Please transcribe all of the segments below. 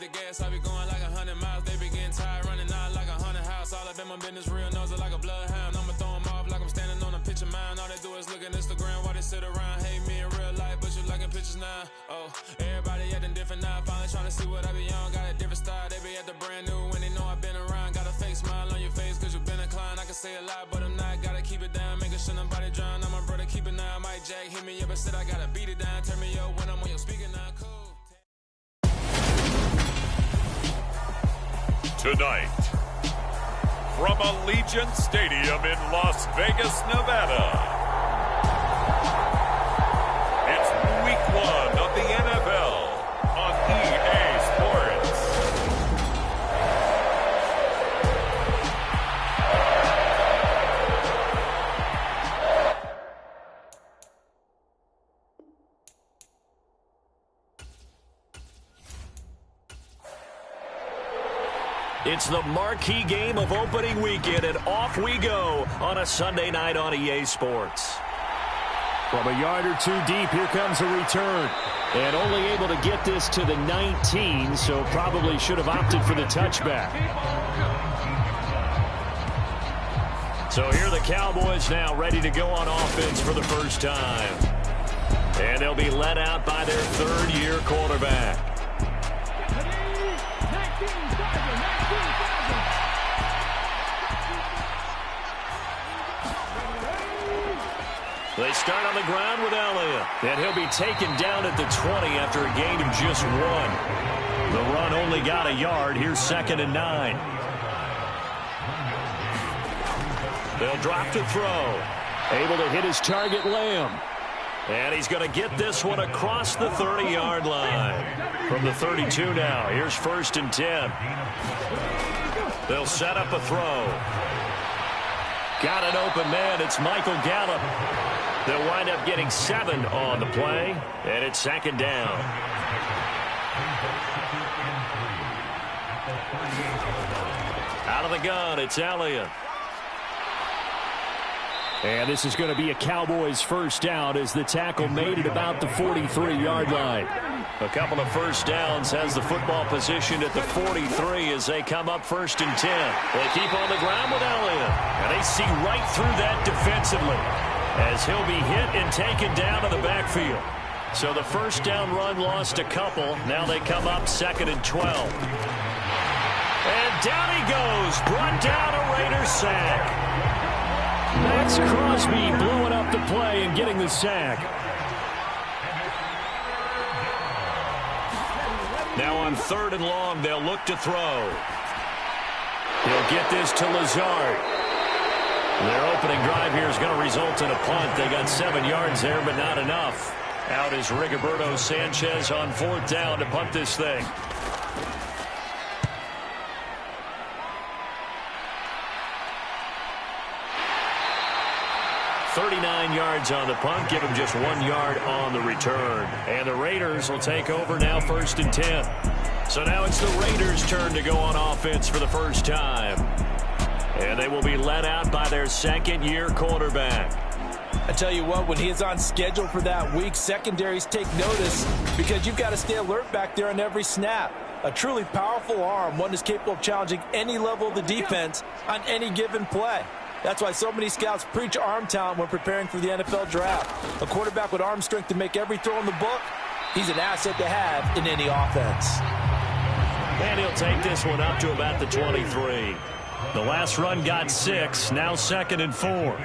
the gas, I be going like 100 miles. They be getting tired, running out like 100 house. All up in my business, real nose like a bloodhound. I'ma throw them off like I'm standing on a picture mound. All they do is look at Instagram while they sit around. Hate me in real life, but you liking pictures now. Oh, everybody acting different now. Finally trying to see what I be on. Got a different style, they be at the brand new when they know I've been around. Got a fake smile on your face, cause you been inclined. I can say a lot, but I'm not. Gotta keep it down, making sure nobody drown. I'm my brother, keep it now. Mike Jack hit me up and said I gotta beat it down. Turn me up when I'm on your speaker now. Cool. Tonight, from Allegiant Stadium in Las Vegas, Nevada, it's Week 1 of the NFL on EA Sports. It's the marquee game of opening weekend, and off we go on a Sunday night on EA Sports. From a yard or two deep, here comes a return. And only able to get this to the 19, so probably should have opted for the touchback. So here are the Cowboys now ready to go on offense for the first time. And they'll be led out by their third-year quarterback. They start on the ground with Elliott, and he'll be taken down at the 20 after a gain of just 1. The run only got a yard. Here's 2nd and 9. They'll drop to throw. Able to hit his target, Lamb. And he's going to get this one across the 30-yard line. From the 32 now, here's 1st and 10. They'll set up a throw. Got an open man. It's Michael Gallup. They'll wind up getting 7 on the play, and it's 2nd down. Out of the gun, it's Elliott. And this is going to be a Cowboys first down as the tackle made it about the 43-yard line. A couple of first downs has the football positioned at the 43 as they come up 1st and 10. They keep on the ground with Elliott, and they see right through that defensively as he'll be hit and taken down to the backfield. So the first down run lost a couple. Now they come up 2nd and 12. And down he goes, brought down a Raiders sack. Max Crosby blowing up the play and getting the sack. Now on 3rd and long, they'll look to throw. He'll get this to Lazard. Their opening drive here is going to result in a punt. They got 7 yards there, but not enough. Out is Rigoberto Sanchez on 4th down to punt this thing. 39 yards on the punt, give him just 1 yard on the return. And the Raiders will take over now 1st and 10. So now it's the Raiders' turn to go on offense for the first time. And they will be led out by their 2nd-year quarterback. I tell you what, when he is on schedule for that week, secondaries take notice because you've got to stay alert back there on every snap. A truly powerful arm, one is capable of challenging any level of the defense on any given play. That's why so many scouts preach arm talent when preparing for the NFL draft. A quarterback with arm strength to make every throw in the book, he's an asset to have in any offense. And he'll take this one up to about the 23. The last run got 6, now 2nd and 4.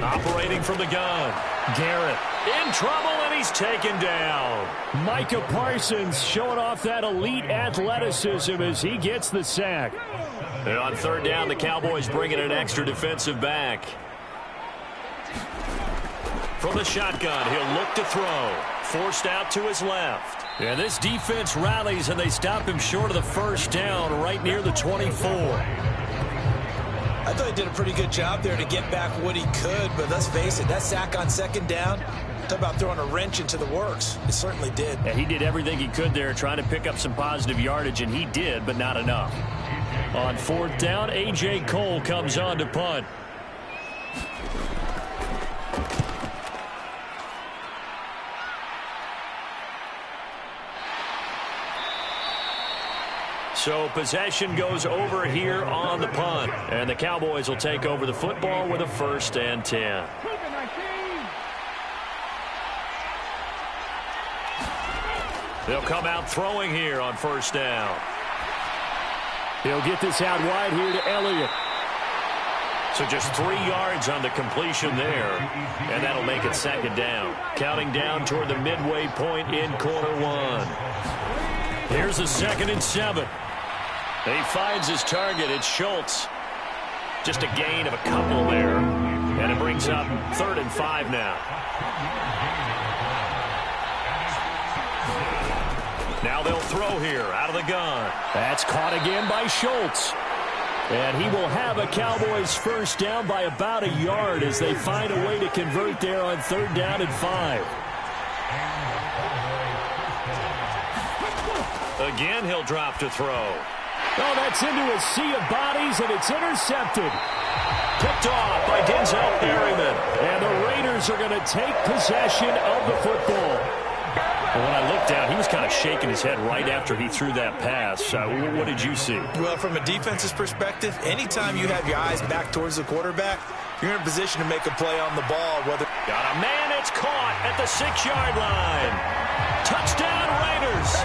Operating from the gun, Garrett in trouble, and he's taken down. Micah Parsons showing off that elite athleticism as he gets the sack. And on 3rd down, the Cowboys bring in an extra defensive back. From the shotgun, he'll look to throw. Forced out to his left. And this defense rallies, and they stop him short of the first down right near the 24. I thought he did a pretty good job there to get back what he could, but let's face it, that sack on 2nd down, talk about throwing a wrench into the works. It certainly did. Yeah, he did everything he could there trying to pick up some positive yardage, and he did, but not enough. On 4th down, A.J. Cole comes on to punt. So possession goes over here on the punt. And the Cowboys will take over the football with a 1st and 10. They'll come out throwing here on 1st down. He'll get this out wide here to Elliott. So just 3 yards on the completion there. And that'll make it 2nd down. Counting down toward the midway point in quarter 1. Here's a 2nd and 7. He finds his target. It's Schultz. Just a gain of a couple there. And it brings up 3rd and 5 now. Now they'll throw here out of the gun. That's caught again by Schultz. And he will have a Cowboys 1st down by about a yard as they find a way to convert there on 3rd down and 5. Again, he'll drop to throw. Oh, that's into a sea of bodies, and it's intercepted. Picked off by Denzel Perryman. And the Raiders are going to take possession of the football. Well, when I looked down, he was kind of shaking his head right after he threw that pass. What did you see? Well, from a defense's perspective, anytime you have your eyes back towards the quarterback, you're in a position to make a play on the ball. Got a man, it's caught at the 6-yard line. Touchdown, Raiders.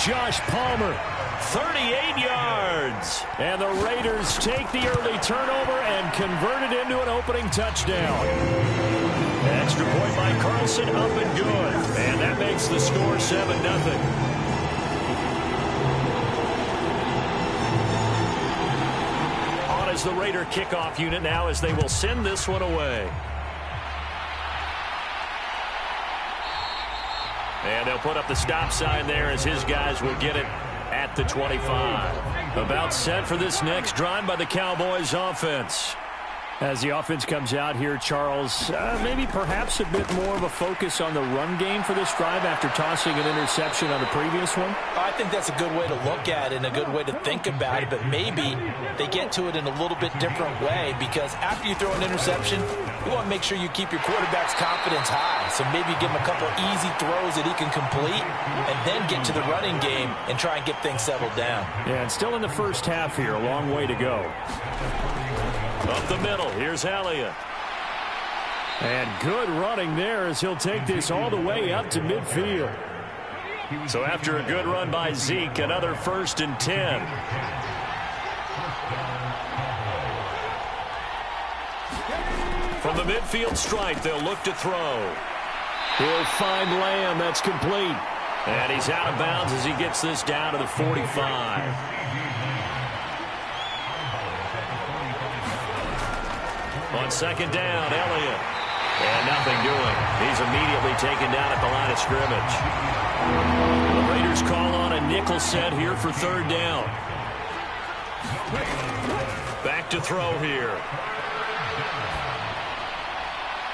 Josh Palmer, 38 yards. And the Raiders take the early turnover and convert it into an opening touchdown. Extra point by Carlson, up and good. And that makes the score 7-0. On is the Raider kickoff unit now as they will send this one away. And they'll put up the stop sign there as his guys will get it at the 25. About set for this next drive by the Cowboys offense. As the offense comes out here, Charles, maybe perhaps a bit more of a focus on the run game for this drive after tossing an interception on the previous one? I think that's a good way to look at it and a good way to think about it, but maybe they get to it in a little bit different way because after you throw an interception, you want to make sure you keep your quarterback's confidence high. So maybe give him a couple easy throws that he can complete and then get to the running game and try and get things settled down. Yeah, and still in the first half here, a long way to go. Up the middle, here's Elliott. And good running there as he'll take this all the way up to midfield. So after a good run by Zeke, another 1st and 10. From the midfield stripe, they'll look to throw. He'll find Lamb. That's complete. And he's out of bounds as he gets this down to the 45. On 2nd down, Elliott. And nothing doing. He's immediately taken down at the line of scrimmage. The Raiders call on a nickel set here for 3rd down. Back to throw here.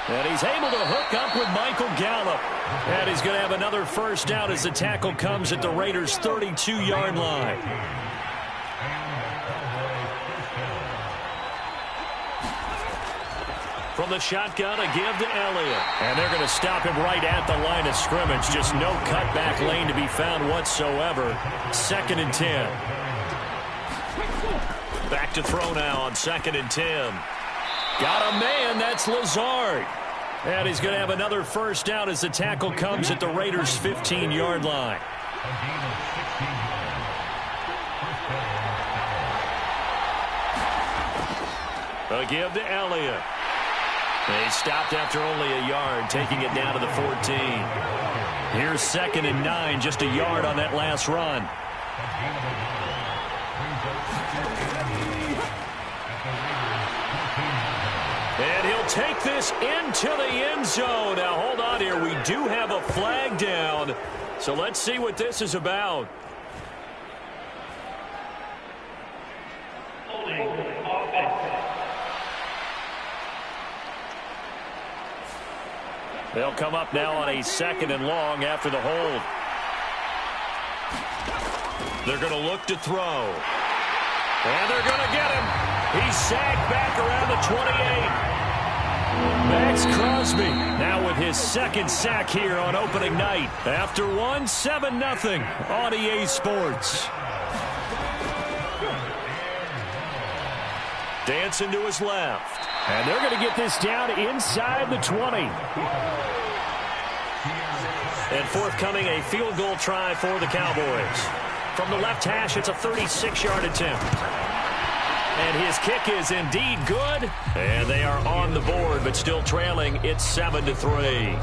And he's able to hook up with Michael Gallup. And he's going to have another 1st down as the tackle comes at the Raiders' 32-yard line. From the shotgun, a give to Elliott. And they're going to stop him right at the line of scrimmage. Just no cutback lane to be found whatsoever. 2nd and 10. Back to throw now on 2nd and 10. Got a man, that's Lazard. And he's going to have another 1st down as the tackle comes at the Raiders' 15-yard line. A give to Elliott. They stopped after only a yard, taking it down to the 14. Here's 2nd and 9, just a yard on that last run. And he'll take this into the end zone. Now, hold on here. We do have a flag down. So let's see what this is about. They'll come up now on a 2nd and long after the hold. They're going to look to throw. And they're going to get him. He's sacked back around the 28. Max Crosby now with his second sack here on opening night. After one, 7-0 on EA Sports. Dancing to his left. And they're going to get this down inside the 20. And forthcoming, a field goal try for the Cowboys. From the left hash, it's a 36-yard attempt. And his kick is indeed good. And they are on the board, but still trailing. It's 7-3.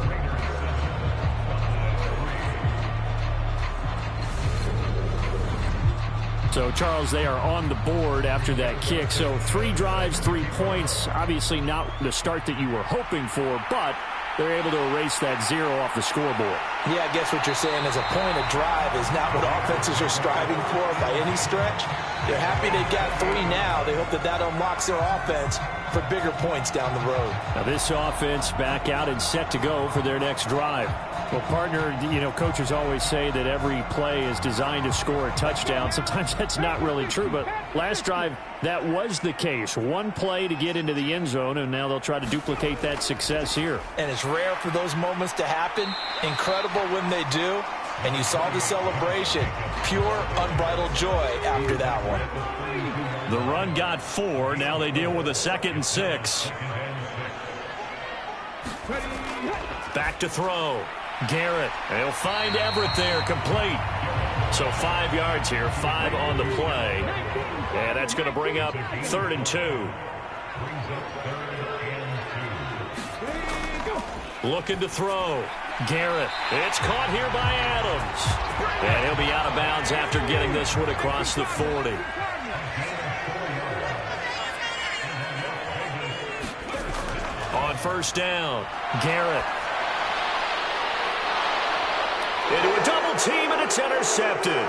So, Charles, they are on the board after that kick. So 3 drives, 3 points. Obviously not the start that you were hoping for, but they're able to erase that 0 off the scoreboard. Yeah, I guess what you're saying is a point of drive is not what offenses are striving for by any stretch. They're happy they got 3 now. They hope that that unlocks their offense for bigger points down the road. Now this offense back out and set to go for their next drive. Well, partner, coaches always say that every play is designed to score a touchdown. Sometimes that's not really true, but last drive, that was the case. 1 play to get into the end zone, and now they'll try to duplicate that success here. And it's rare for those moments to happen. Incredible when they do. And you saw the celebration. Pure, unbridled joy after that one. The run got 4. Now they deal with a 2nd and 6. Back to throw. Garrett. They'll find Everett there, complete. So 5 yards here, 5 on the play. And that's going to bring up 3rd and 2. Looking to throw. Garrett. It's caught here by Adams. And he'll be out of bounds after getting this one across the 40. On 1st down, Garrett. Into a double team, and it's intercepted.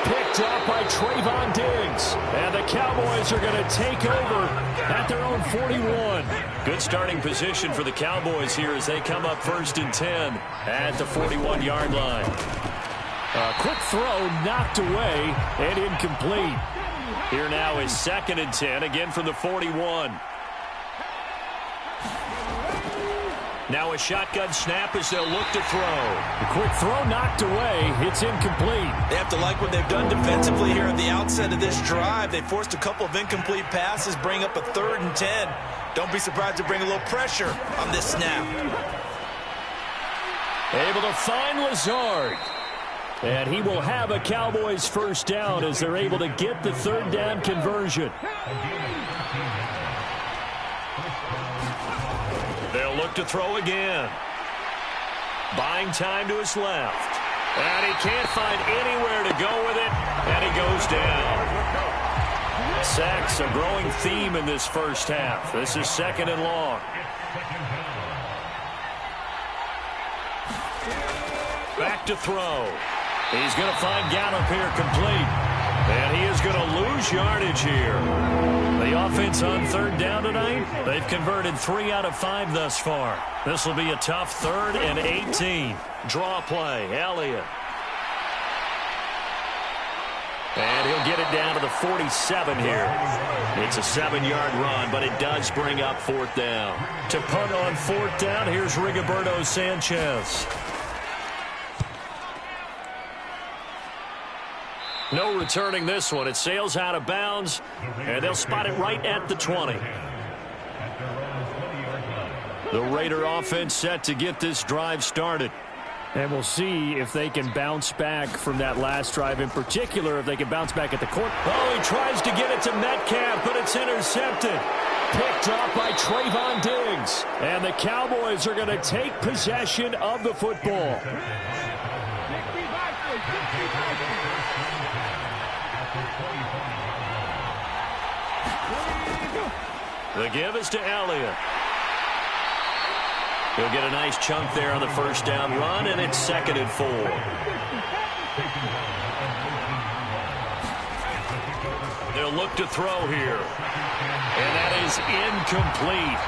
Picked up by Trayvon Diggs. And the Cowboys are going to take over at their own 41. Good starting position for the Cowboys here as they come up 1st and 10 at the 41-yard line. A quick throw knocked away and incomplete. Here now is 2nd and 10, again from the 41. Now a shotgun snap as they'll look to throw. A quick throw knocked away. It's incomplete. They have to like what they've done defensively here at the outset of this drive. They forced a couple of incomplete passes, bring up a 3rd and 10. Don't be surprised to bring a little pressure on this snap. Able to find Lazard. And he will have a Cowboys 1st down as they're able to get the 3rd down conversion. They'll look to throw again. Buying time to his left. And he can't find anywhere to go with it. And he goes down. Sacks a growing theme in this 1st half. This is 2nd and long. Back to throw. He's going to find Gallup here complete. And he is going to lose yardage here. The offense on 3rd down tonight, they've converted 3 out of 5 thus far. This will be a tough 3rd and 18. Draw play, Elliott. And he'll get it down to the 47 here. It's a 7-yard run, but it does bring up 4th down. To punt on 4th down, here's Rigoberto Sanchez. No returning this one. It sails out of bounds, and they'll spot it right at the 20. The Raider offense set to get this drive started. And we'll see if they can bounce back from that last drive, in particular, if they can bounce back at the court. Oh, he tries to get it to Metcalf, but it's intercepted. Picked up by Trayvon Diggs. And the Cowboys are going to take possession of the football. The give is to Elliott. He'll get a nice chunk there on the 1st down run, and it's 2nd and 4. They'll look to throw here. And that is incomplete.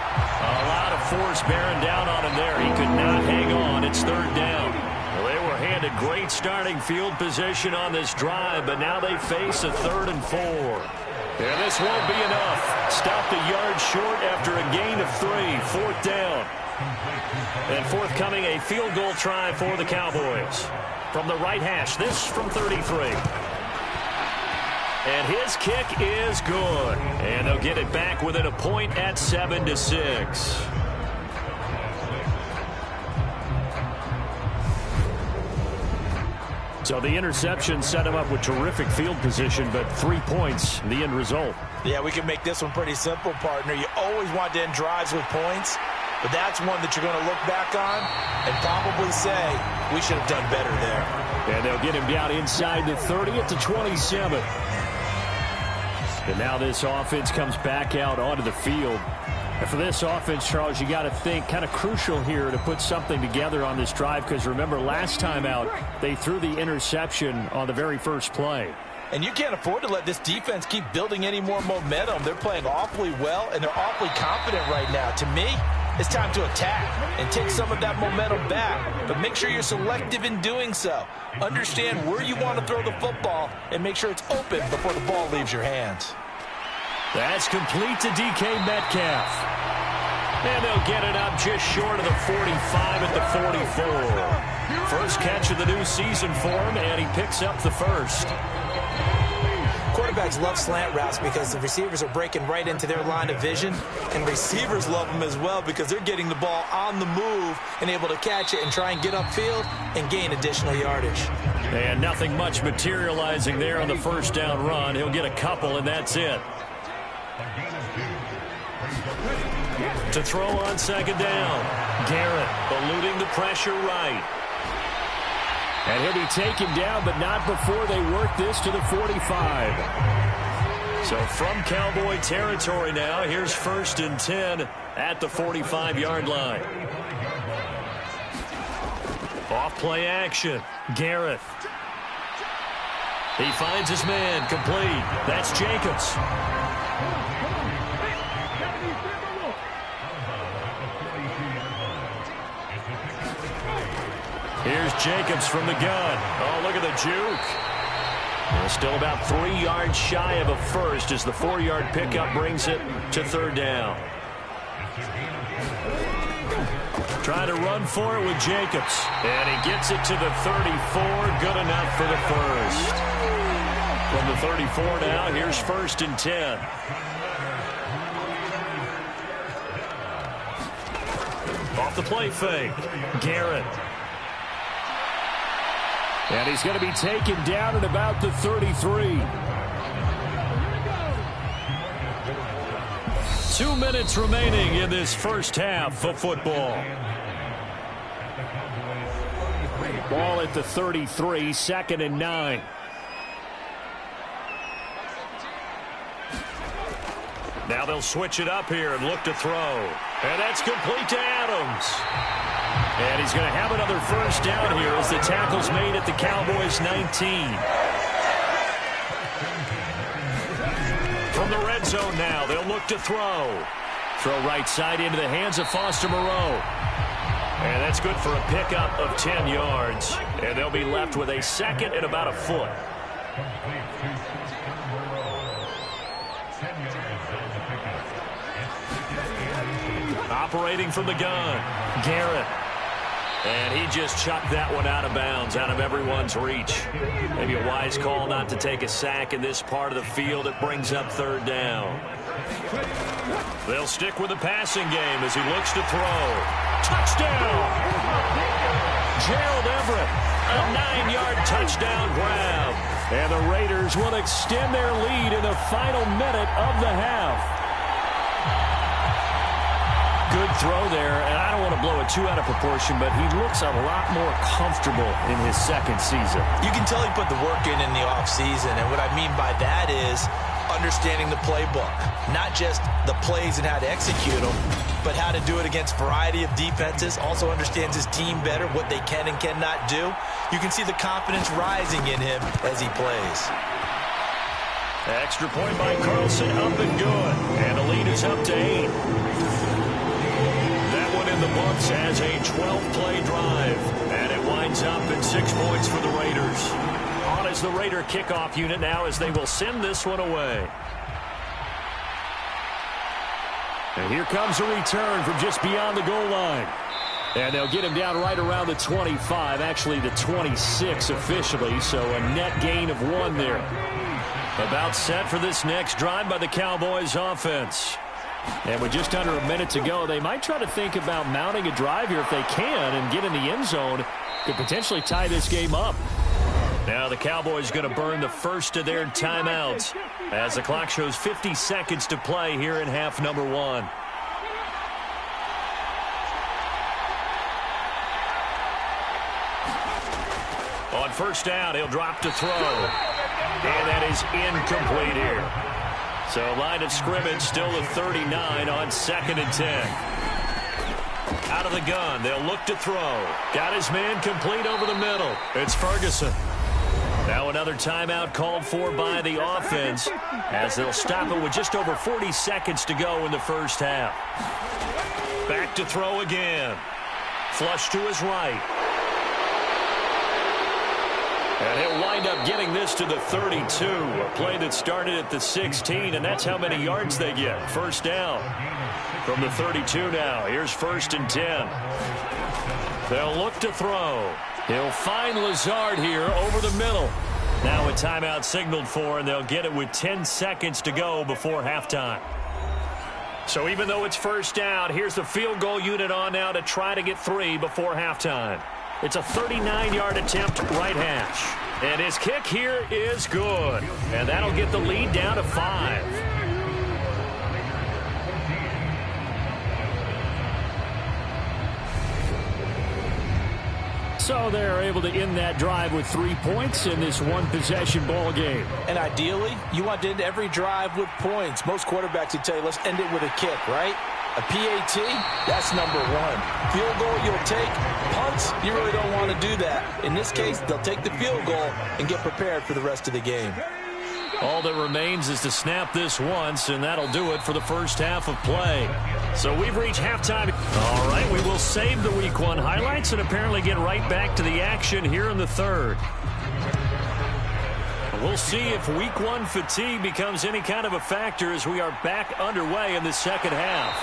A lot of force bearing down on him there. He could not hang on. It's 3rd down. Well, they were handed great starting field position on this drive, but now they face a 3rd and 4. And this won't be enough. Stopped a yard short after a gain of 3. 4th down. And forthcoming, a field goal try for the Cowboys. From the right hash, this from 33. And his kick is good. And they'll get it back within a point at 7-6. So the interception set him up with terrific field position, but 3 points, the end result. Yeah, we can make this one pretty simple, partner. You always want to end drives with points, but that's one that you're going to look back on and probably say, we should have done better there. And they'll get him down inside the 30 at the 27. And now this offense comes back out onto the field. And for this offense, Charles, you got to think kind of crucial here to put something together on this drive, because remember last time out they threw the interception on the very first play. And you can't afford to let this defense keep building any more momentum. They're playing awfully well, and they're awfully confident right now. To me, it's time to attack and take some of that momentum back. But make sure you're selective in doing so. Understand where you want to throw the football and make sure it's open before the ball leaves your hands. That's complete to DK Metcalf. And they'll get it up just short of the 45 at the 44. First catch of the new season for him, and he picks up the first. Quarterbacks love slant routes because the receivers are breaking right into their line of vision, and receivers love them as well because they're getting the ball on the move and able to catch it and try and get upfield and gain additional yardage. And nothing much materializing there on the first down run. He'll get a couple, and that's it. To throw on second down. Garrett eluding the pressure right. And he'll be taken down, but not before they work this to the 45. So from Cowboy territory now, here's 1st and 10 at the 45-yard line. Off play action. Garrett. He finds his man, complete. That's Jacobs. Here's Jacobs from the gun. Oh, look at the juke. Well, still about 3 yards shy of a first as the 4-yard pickup brings it to 3rd down. Trying to run for it with Jacobs. And he gets it to the 34. Good enough for the first. From the 34 now, here's 1st and 10. Off the play fake. Garrett. And he's going to be taken down at about the 33. 2 minutes remaining in this first half of football. Ball at the 33, 2nd and 9. Now they'll switch it up here and look to throw. And that's complete to Adams. And he's going to have another first down here as the tackle's made at the Cowboys' 19. From the red zone now, they'll look to throw. Throw right side into the hands of Foster Moreau. And that's good for a pickup of 10 yards. And they'll be left with a 2nd and about a foot. Operating from the gun, Garrett. And he just chucked that one out of bounds, out of everyone's reach. Maybe a wise call not to take a sack in this part of the field. It brings up 3rd down. They'll stick with the passing game as he looks to throw. Touchdown! Gerald Everett, a 9-yard touchdown grab. And the Raiders will extend their lead in the final minute of the half. Good throw there, and I don't want to blow it too out of proportion, but he looks a lot more comfortable in his 2nd season. You can tell he put the work in the offseason, and what I mean by that is understanding the playbook. Not just the plays and how to execute them, but how to do it against a variety of defenses. Also understands his team better, what they can and cannot do. You can see the confidence rising in him as he plays. Extra point by Carlson, up and good. And the lead is up to 8. In the books as a 12-play drive, and it winds up at 6 points for the Raiders. On as the Raider kickoff unit now as they will send this one away. And here comes a return from just beyond the goal line. And they'll get him down right around the 25, actually the 26 officially, so a net gain of 1 there. About set for this next drive by the Cowboys offense. And with just under a minute to go, they might try to think about mounting a drive here if they can and get in the end zone. Could potentially tie this game up. Now the Cowboys going to burn the first of their timeouts as the clock shows 50 seconds to play here in half number 1. On first down, he'll drop to throw. And that is incomplete here. So line of scrimmage still the 39 on 2nd and 10. Out of the gun, they'll look to throw. Got his man complete over the middle. It's Ferguson. Now another timeout called for by the offense as they'll stop it with just over 40 seconds to go in the first half. Back to throw again. Flush to his right. And he'll wind up getting this to the 32, a play that started at the 16, and that's how many yards they get. First down from the 32 now. Here's 1st and 10. They'll look to throw. He'll find Lazard here over the middle. Now a timeout signaled for, and they'll get it with 10 seconds to go before halftime. So even though it's first down, here's the field goal unit on now to try to get 3 before halftime. It's a 39-yard attempt right hash. And his kick here is good. And that'll get the lead down to 5. So they're able to end that drive with 3 points in this one-possession ball game. And ideally, you want to end every drive with points. Most quarterbacks would tell you, let's end it with a kick, right? A PAT, that's number 1. Field goal you'll take. Punts, you really don't want to do that. In this case, they'll take the field goal and get prepared for the rest of the game. All that remains is to snap this once, and that'll do it for the first half of play. So we've reached halftime. All right, we will save the Week 1 highlights and apparently get right back to the action here in the third. We'll see if Week 1 fatigue becomes any kind of a factor as we are back underway in the second half.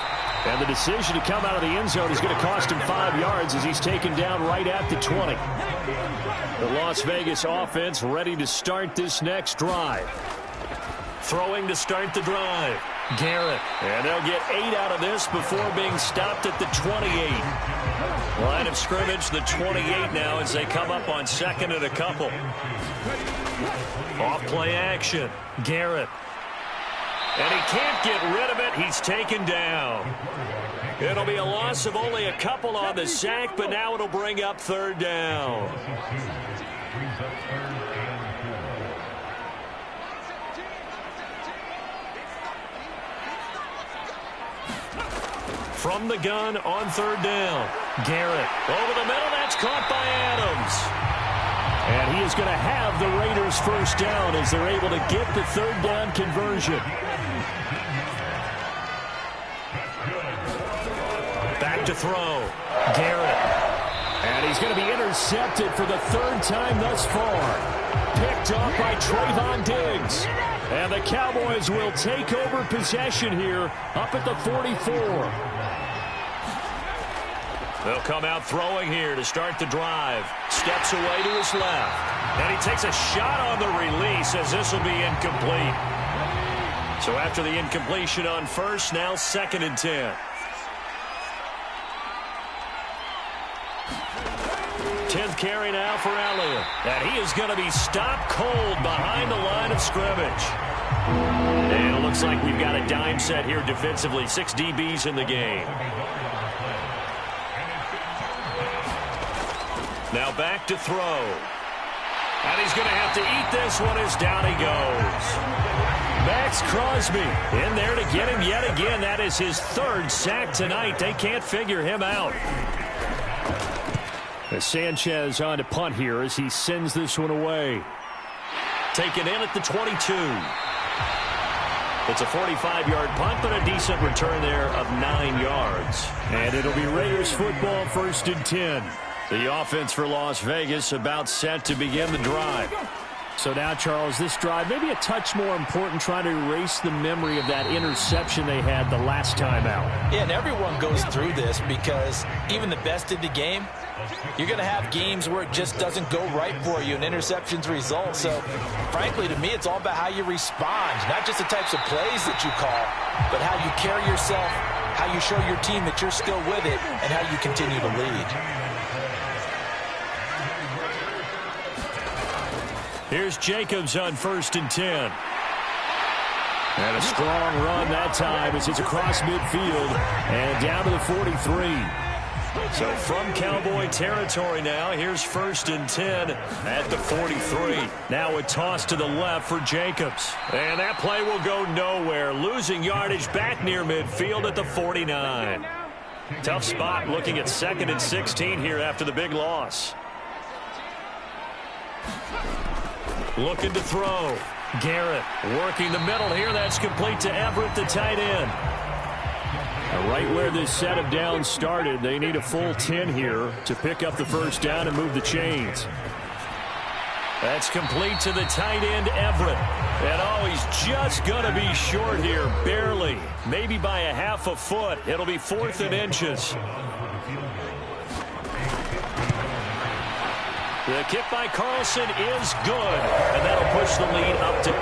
And the decision to come out of the end zone is going to cost him 5 yards as he's taken down right at the 20. The Las Vegas offense ready to start this next drive. Throwing to start the drive. Garrett. And they'll get 8 out of this before being stopped at the 28. Line of scrimmage, the 28 now as they come up on 2nd and a couple. Off play action. Garrett. And he can't get rid of it. He's taken down. It'll be a loss of only a couple on the sack, but now it'll bring up 3rd down. From the gun on 3rd down. Garrett over the middle. That's caught by Adams. And he is going to have the Raiders first down as they're able to get the 3rd down conversion. Back to throw. Garrett. And he's going to be intercepted for the 3rd time thus far. Picked off by Trayvon Diggs. And the Cowboys will take over possession here up at the 44. They'll come out throwing here to start the drive. Steps away to his left. And he takes a shot on the release as this will be incomplete. So after the incompletion on first, now 2nd and 10. 10th carry now for Elliott. And he is going to be stopped cold behind the line of scrimmage. And it looks like we've got a dime set here defensively. 6 DBs in the game. Now back to throw. And he's going to have to eat this one as down he goes. Max Crosby in there to get him yet again. That is his 3rd sack tonight. They can't figure him out. As Sanchez on to punt here as he sends this one away. Taken in at the 22. It's a 45-yard punt, but a decent return there of 9 yards. And it'll be Raiders football 1st and 10. The offense for Las Vegas about set to begin the drive. So now, Charles, this drive maybe a touch more important, trying to erase the memory of that interception they had the last time out. Yeah, and everyone goes through this because even the best in the game, you're going to have games where it just doesn't go right for you and interceptions result. So, frankly, to me, it's all about how you respond, not just the types of plays that you call, but how you carry yourself, how you show your team that you're still with it, and how you continue to lead. Here's Jacobs on 1st and 10. And a strong run that time as it's across midfield and down to the 43. So from Cowboy territory now, here's 1st and 10 at the 43. Now a toss to the left for Jacobs. And that play will go nowhere. Losing yardage back near midfield at the 49. Tough spot looking at 2nd and 16 here after the big loss. Looking to throw. Garrett working the middle here. That's complete to Everett, the tight end. Right where this set of downs started, they need a full 10 here to pick up the first down and move the chains. That's complete to the tight end, Everett. And oh, he's just going to be short here, barely. Maybe by a half a foot. It'll be 4th and inches. The kick by Carlson is good, and that'll push the lead up to 8.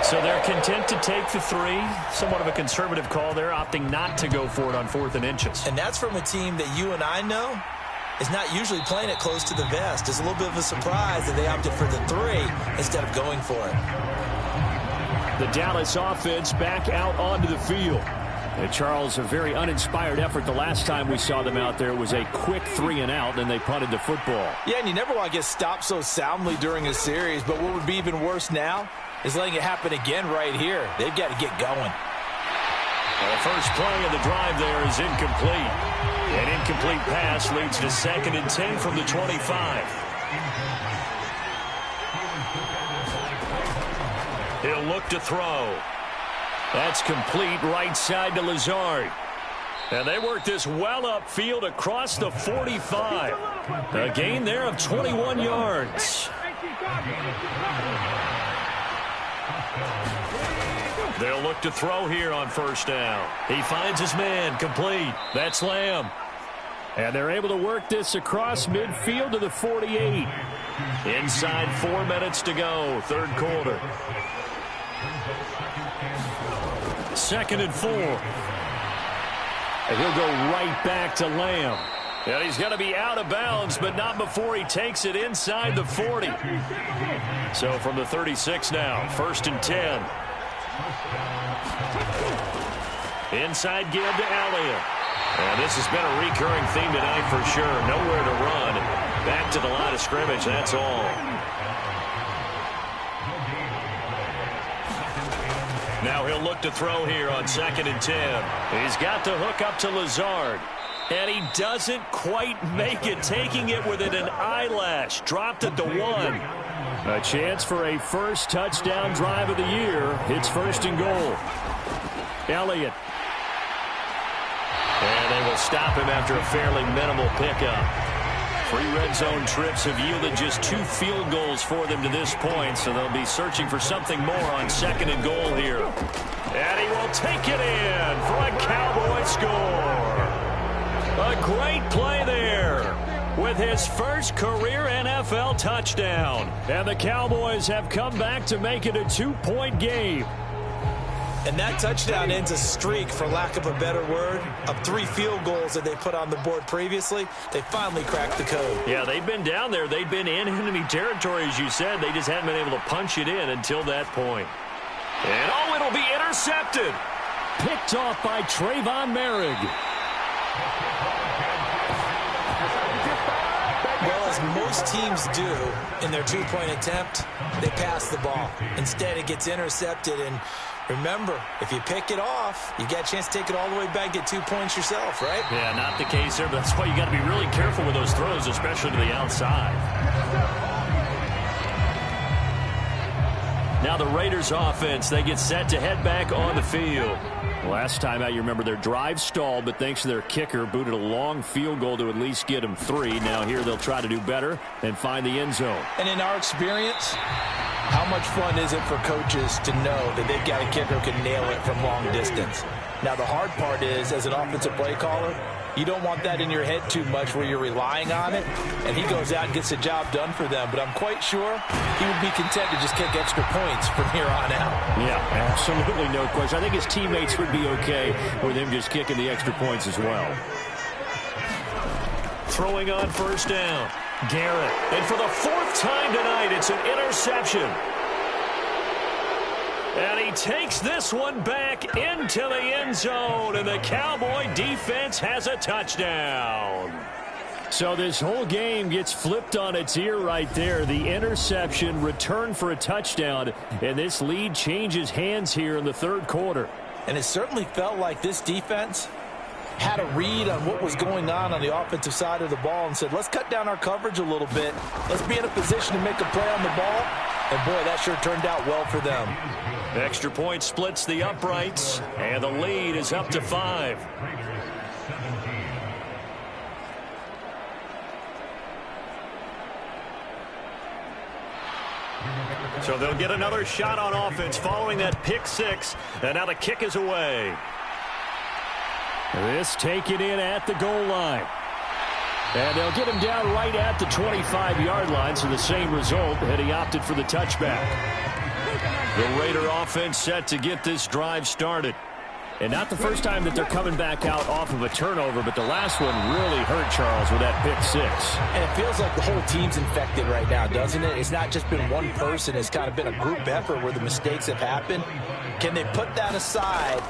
So they're content to take the 3. Somewhat of a conservative call there, opting not to go for it on 4th and inches. And that's from a team that you and I know is not usually playing it close to the vest. It's a little bit of a surprise that they opted for the 3 instead of going for it. The Dallas offense back out onto the field. And Charles, a very uninspired effort. The last time we saw them out there was a quick 3 and out, and they punted the football. Yeah, and you never want to get stopped so soundly during a series, but what would be even worse now is letting it happen again right here. They've got to get going. Well, the first play of the drive there is incomplete. An incomplete pass leads to 2nd and 10 from the 25. He'll look to throw. That's complete right side to Lazard. And they work this well upfield across the 45. A gain there of 21 yards. They'll look to throw here on 1st down. He finds his man, complete. That's Lamb. And they're able to work this across midfield to the 48. Inside 4 minutes to go, 3rd quarter. 2nd and 4. And he'll go right back to Lamb. And he's going to be out of bounds, but not before he takes it inside the 40. So from the 36 now, 1st and 10. Inside give to Elliott. And this has been a recurring theme tonight for sure. Nowhere to run. Back to the line of scrimmage, that's all. Now he'll look to throw here on 2nd and 10. He's got the hook up to Lazard. And he doesn't quite make it, taking it within an eyelash. Dropped at the 1. A chance for a first touchdown drive of the year. It's 1st and goal. Elliott. And they will stop him after a fairly minimal pickup. 3 red zone trips have yielded just 2 field goals for them to this point, so they'll be searching for something more on 2nd and goal here. And he will take it in for a Cowboy score. A great play there with his first career NFL touchdown. And the Cowboys have come back to make it a 2-point game. And that touchdown ends a streak, for lack of a better word, of 3 field goals that they put on the board previously. They finally cracked the code. Yeah, they've been down there. They've been in enemy territory, as you said. They just haven't been able to punch it in until that point. And, oh, it'll be intercepted. Picked off by Trayvon Merrick. Well, as most teams do in their 2-point attempt, they pass the ball. Instead, it gets intercepted, and remember, if you pick it off, you got a chance to take it all the way back, get 2 points yourself, right? Yeah, not the case there, but that's why you got to be really careful with those throws, especially to the outside. Now the Raiders offense, they get set to head back on the field. Last time out, you remember their drive stalled, but thanks to their kicker, booted a long field goal to at least get them 3. Now here they'll try to do better and find the end zone. And in our experience, how much fun is it for coaches to know that they've got a kicker who can nail it from long distance? Now the hard part is, as an offensive play caller, you don't want that in your head too much where you're relying on it, and he goes out and gets the job done for them. But I'm quite sure he would be content to just kick extra points from here on out. Yeah, absolutely no question. I think his teammates would be okay with him just kicking the extra points as well. Throwing on first down, Garrett. And for the 4th time tonight, it's an interception. And he takes this one back into the end zone, and the Cowboy defense has a touchdown. So this whole game gets flipped on its ear right there. The interception, return for a touchdown, and this lead changes hands here in the 3rd quarter. And it certainly felt like this defense had a read on what was going on the offensive side of the ball and said, let's cut down our coverage a little bit. Let's be in a position to make a play on the ball. And, boy, that sure turned out well for them. Extra point splits the uprights, and the lead is up to 5. So they'll get another shot on offense following that pick 6, and now the kick is away. This taken in at the goal line. And they'll get him down right at the 25-yard line, so the same result, and he opted for the touchback. The Raider offense set to get this drive started. And not the first time that they're coming back out off of a turnover, but the last one really hurt Charles with that pick 6. And it feels like the whole team's infected right now, doesn't it? It's not just been one person. It's kind of been a group effort where the mistakes have happened. Can they put that aside,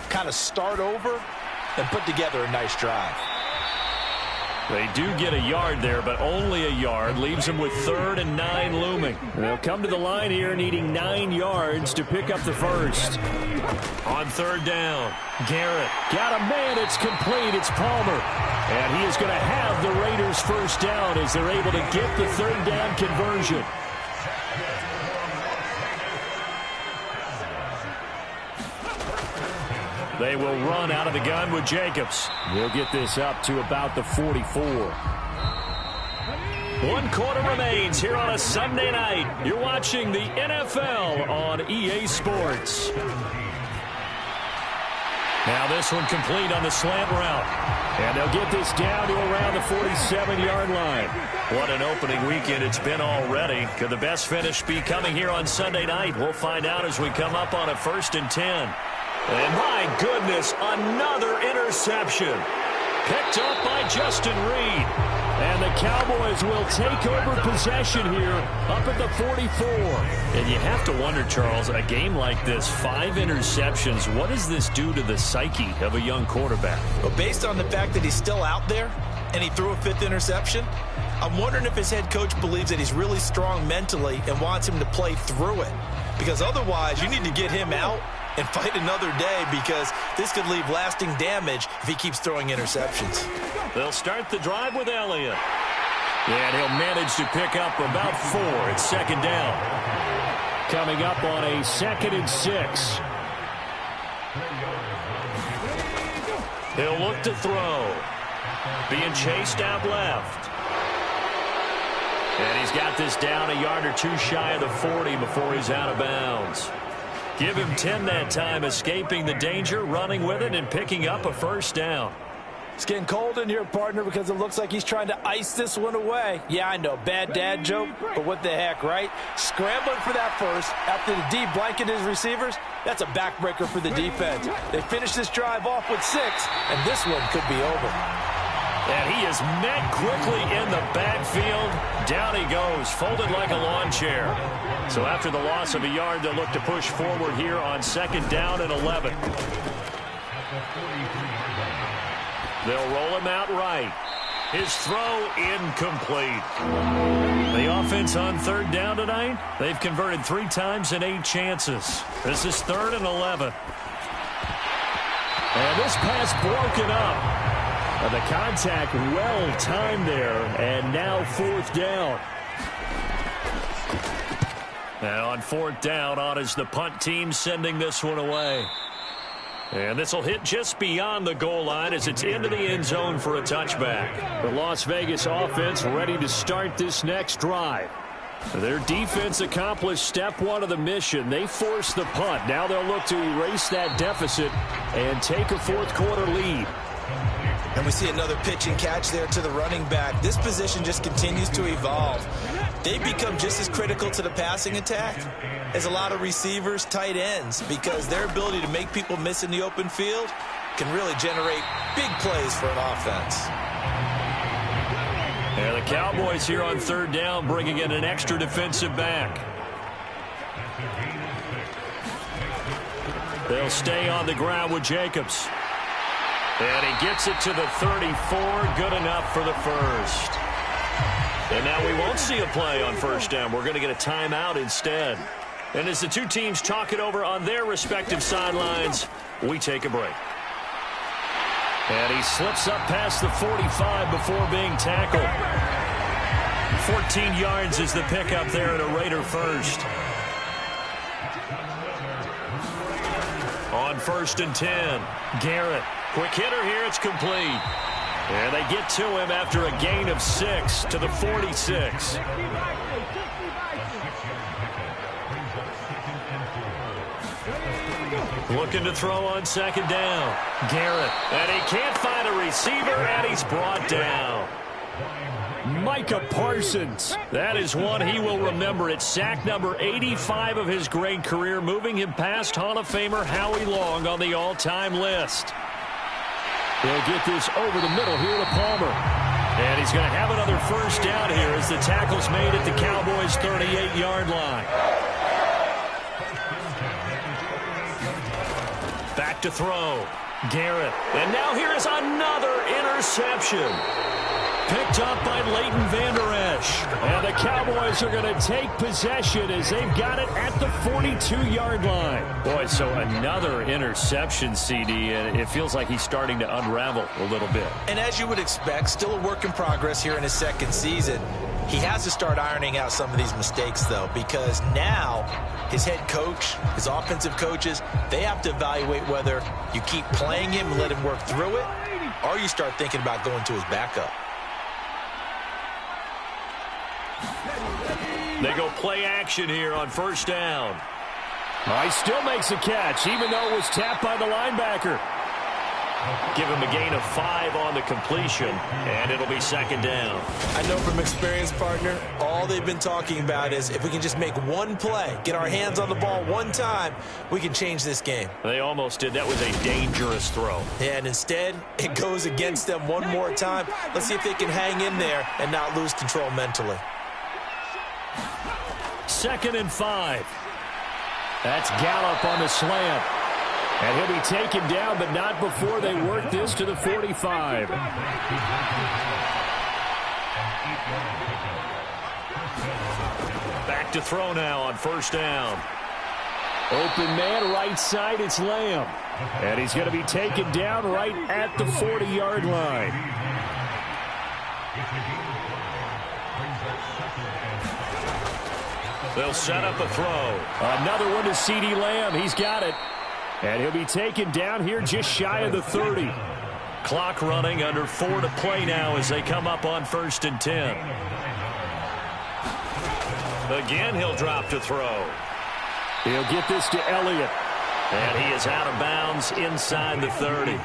kind of start over, and put together a nice drive? They do get a yard there, but only a yard. Leaves them with 3rd and 9 looming. They'll come to the line here needing 9 yards to pick up the first. On 3rd down, Garrett got a man. It's complete. It's Palmer. And he is going to have the Raiders first down as they're able to get the 3rd down conversion. They will run out of the gun with Jacobs. They'll get this up to about the 44. 1 quarter remains here on a Sunday night. You're watching the NFL on EA Sports. Now this one complete on the slant route. And they'll get this down to around the 47-yard line. What an opening weekend it's been already. Could the best finish be coming here on Sunday night? We'll find out as we come up on a 1st and 10. And my goodness, another interception. Picked up by Justin Reed. And the Cowboys will take over possession here up at the 44. And you have to wonder, Charles, a game like this, 5 interceptions, what does this do to the psyche of a young quarterback? Well, based on the fact that he's still out there and he threw a 5th interception, I'm wondering if his head coach believes that he's really strong mentally and wants him to play through it. Because otherwise, you need to get him out and fight another day, because this could leave lasting damage if he keeps throwing interceptions. They'll start the drive with Elliott. And he'll manage to pick up about 4 at 2nd down. Coming up on a 2nd and 6. He'll look to throw. Being chased out left. And he's got this down a yard or 2 shy of the 40 before he's out of bounds. Give him 10 that time, escaping the danger, running with it, and picking up a 1st down. It's getting cold in here, partner, because it looks like he's trying to ice this one away. Yeah, I know, bad dad joke, but what the heck, right? Scrambling for that first after the D blanket his receivers, that's a backbreaker for the defense. They finish this drive off with 6, and this one could be over. And he is met quickly in the backfield. Down he goes, folded like a lawn chair. So after the loss of a yard, they'll look to push forward here on 2nd down and 11. They'll roll him out right. His throw incomplete. The offense on 3rd down tonight, they've converted 3 times in 8 chances. This is 3rd and 11. And this pass broken up. The contact well timed there, and now 4th down. And on 4th down, on is the punt team sending this one away. And this will hit just beyond the goal line as it's into the end zone for a touchback. The Las Vegas offense ready to start this next drive. Their defense accomplished step one of the mission. They forced the punt. Now they'll look to erase that deficit and take a fourth-quarter lead. And we see another pitch and catch there to the running back. This position just continues to evolve. They've become just as critical to the passing attack as a lot of receivers, tight ends, because their ability to make people miss in the open field can really generate big plays for an offense. And the Cowboys here on third down, bringing in an extra defensive back. They'll stay on the ground with Jacobs. And he gets it to the 34, good enough for the first. And now we won't see a play on first down. We're going to get a timeout instead. And as the two teams talk it over on their respective sidelines, we take a break. And he slips up past the 45 before being tackled. 14 yards is the pickup there at a Raider first. On 1st and 10, Garrett. Quick hitter here, it's complete. And they get to him after a gain of 6 to the 46. Looking to throw on 2nd down. Garrett. And he can't find a receiver, and he's brought down. Micah Parsons. That is one he will remember. It's sack number 85 of his great career, moving him past Hall of Famer Howie Long on the all-time list. He'll get this over the middle here to Palmer. And he's going to have another first down here as the tackle's made at the Cowboys' 38-yard line. Back to throw. Garrett. And now here is another interception. Picked up by Leighton Vander Esch. And the Cowboys are going to take possession as they've got it at the 42-yard line. Boy, so another interception, CD, and it feels like he's starting to unravel a little bit. And as you would expect, still a work in progress here in his second season. He has to start ironing out some of these mistakes, though, because now his head coach, his offensive coaches, they have to evaluate whether you keep playing him and let him work through it, or you start thinking about going to his backup. They go play action here on 1st down. He still makes a catch, even though it was tapped by the linebacker. Give him a gain of 5 on the completion, and it'll be 2nd down. I know from experience, partner, all they've been talking about is if we can just make one play, get our hands on the ball one time, we can change this game. They almost did. That was a dangerous throw. And instead, it goes against them one more time. Let's see if they can hang in there and not lose control mentally. 2nd and 5. That's Gallup on the slant. And he'll be taken down, but not before they work this to the 45. Back to throw now on 1st down. Open man, right side, it's Lamb. And he's going to be taken down right at the 40-yard line. They'll set up a throw. Another one to CeeDee Lamb. He's got it. And he'll be taken down here just shy of the 30. Clock running, under 4 to play now as they come up on 1st and 10. Again, he'll drop to throw. He'll get this to Elliott. And he is out of bounds inside the 30.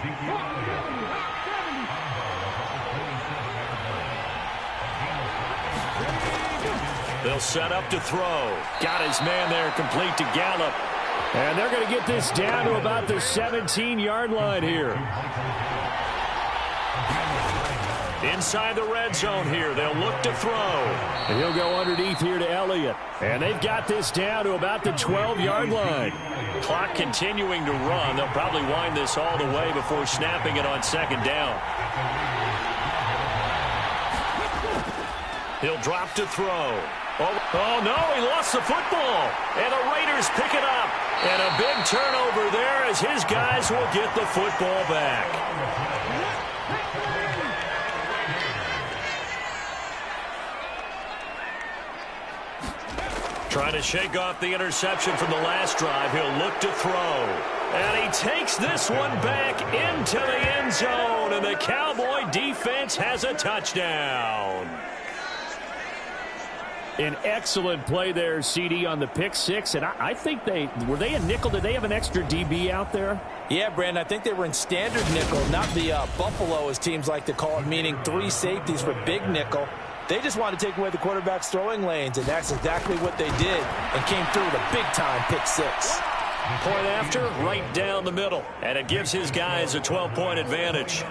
They'll set up to throw. Got his man there, complete to Gallup. And they're going to get this down to about the 17-yard line here. Inside the red zone here, they'll look to throw. And he'll go underneath here to Elliott. And they've got this down to about the 12-yard line. Clock continuing to run. They'll probably wind this all the way before snapping it on 2nd down. He'll drop to throw. Oh, no, he lost the football. And the Raiders pick it up. And a big turnover there as his guys will get the football back. Trying to shake off the interception from the last drive. He'll look to throw. And he takes this one back into the end zone, and the Cowboy defense has a touchdown. An excellent play there, CD, on the pick six. And I think were they a nickel? Did they have an extra DB out there? Yeah, Brandon, I think they were in standard nickel, not the Buffalo, as teams like to call it, meaning 3 safeties for big nickel. They just wanted to take away the quarterback's throwing lanes, and that's exactly what they did, and came through with a big-time pick six. Point after, right down the middle. And it gives his guys a 12-point advantage.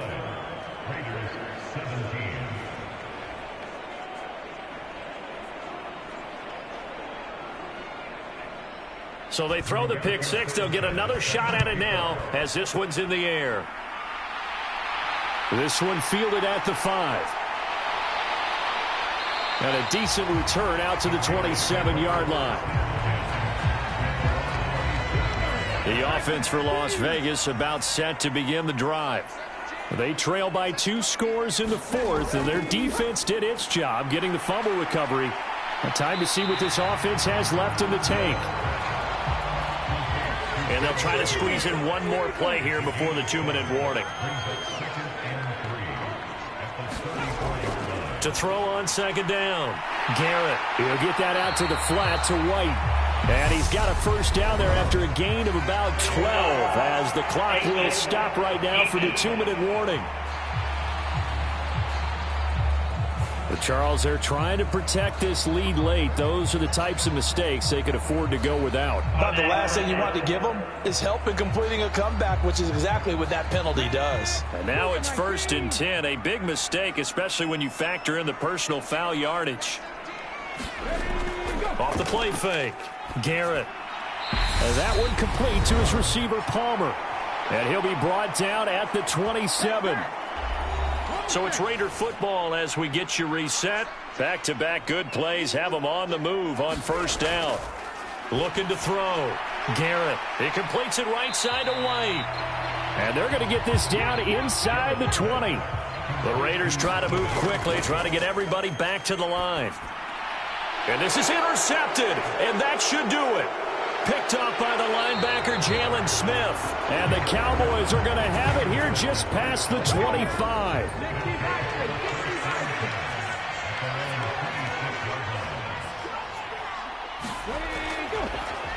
So they throw the pick six. They'll get another shot at it now as this one's in the air. This one fielded at the 5. And a decent return out to the 27-yard line. The offense for Las Vegas about set to begin the drive. They trail by 2 scores in the 4th, and their defense did its job getting the fumble recovery. A time to see what this offense has left in the tank. And they'll try to squeeze in one more play here before the 2-minute warning. To throw on second down. Garrett, he'll get that out to the flat to White. And he's got a first down there after a gain of about 12 as the clock will stop right now for the 2-minute warning. But Charles, they're trying to protect this lead late. Those are the types of mistakes they could afford to go without. But the last thing you want to give them is help in completing a comeback, which is exactly what that penalty does. And now it's 1st and 10. A big mistake, especially when you factor in the personal foul yardage. Off the play fake. Garrett. And that one complete to his receiver, Palmer. And he'll be brought down at the 27. So it's Raider football as we get you reset. Back-to-back good plays have them on the move on first down. Looking to throw. Garrett. He completes it right side to White. And they're going to get this down inside the 20. The Raiders try to move quickly, try to get everybody back to the line. And this is intercepted, and that should do it. Picked up by the linebacker, Jalen Smith. And the Cowboys are going to have it here just past the 25.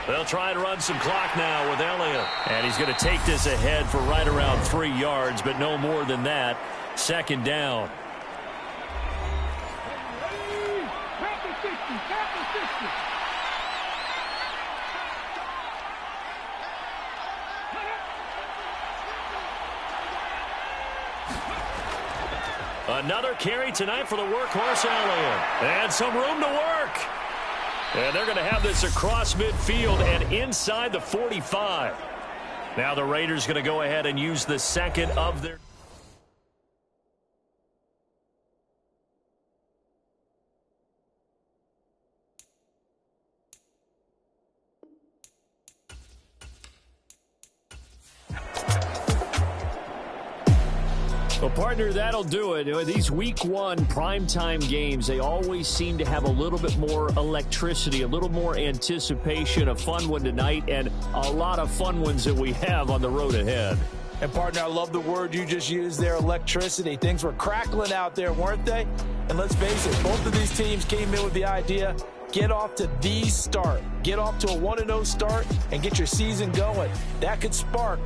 They'll try and run some clock now with Elliott. And he's going to take this ahead for right around 3 yards, but no more than that. Second down. Another carry tonight for the workhorse Elliott. And some room to work. And they're going to have this across midfield and inside the 45. Now the Raiders going to go ahead and use the second of their... Well, partner, that'll do it. These Week 1 primetime games, they always seem to have a little bit more electricity, a little more anticipation. A fun one tonight, and a lot of fun ones that we have on the road ahead. And, partner, I love the word you just used there, electricity. Things were crackling out there, weren't they? And let's face it, both of these teams came in with the idea, get off to the start. Get off to a 1-0 start and get your season going. That could spark